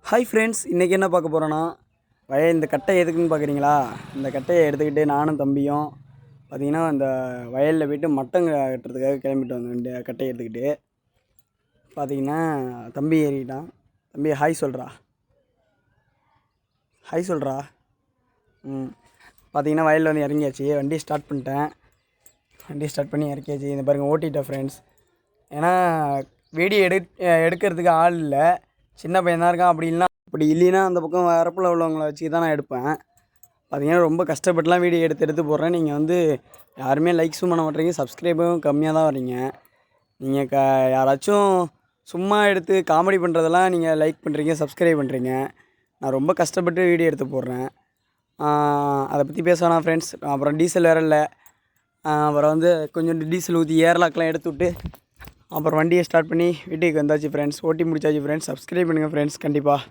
Hi friends, இன்றைக்கி என்ன பார்க்க போகிறோன்னா, இந்த கட்டை எதுக்குன்னு பார்க்குறீங்களா? இந்த கட்டையை எடுத்துக்கிட்டு நானும் தம்பியும் பார்த்திங்கன்னா இந்த வயலில் போய்ட்டு மட்டம் கட்டுறதுக்காக கிளம்பிட்டு வந்தோம். இந்த கட்டையை எடுத்துக்கிட்டு பார்த்திங்கன்னா தம்பி ஏறிட்டான். தம்பி ஹாய் சொல்கிறா, ஹாய் சொல்கிறா. பார்த்திங்கன்னா வயலில் வந்து இறங்கியாச்சு. வண்டி ஸ்டார்ட் பண்ணிட்டேன். வண்டி ஸ்டார்ட் பண்ணி இறக்கியாச்சு. இந்த பாருங்கள் ஓட்டிட்டேன் ஃப்ரெண்ட்ஸ். ஏன்னா வீடியோ எடுக்கிறதுக்கு ஆள் இல்லை, சின்ன பையன் தான் இருக்கான். அப்படி இல்லைன்னா அந்த பக்கம் வரப்பில் உள்ளவங்கள வச்சு தான் நான் எடுப்பேன். பார்த்திங்கன்னா ரொம்ப கஷ்டப்பட்டுலாம் வீடியோ எடுத்து போடுறேன். நீங்கள் வந்து யாருமே லைக்ஸும் பண்ண மாட்டேறீங்க, சப்ஸ்கிரைபரும் கம்மியாக தான் வரீங்க. நீங்கள் யாராச்சும் சும்மா எடுத்து காமெடி பண்ணுறதெல்லாம் நீங்கள் லைக் பண்ணுறீங்க, சப்ஸ்கிரைப் பண்ணுறீங்க. நான் ரொம்ப கஷ்டப்பட்டு வீடியோ எடுத்து போடுறேன். அதை பற்றி பேச வேணாம் ஃப்ரெண்ட்ஸ். அப்புறம் டீசல் வேறு இல்லை. அப்புறம் வந்து கொஞ்சம் டீசல் ஊற்றி ஏர்லாக்கெலாம் எடுத்து விட்டு அப்புறம் வண்டியை ஸ்டார்ட் பண்ணி வீட்டுக்கு வந்தாச்சு ஃப்ரெண்ட்ஸ். ஓட்டி முடிச்சாச்சு ஃப்ரெண்ட்ஸ். சப்ஸ்கிரைப் பண்ணுங்கள் ஃப்ரெண்ட்ஸ் கண்டிப்பாக.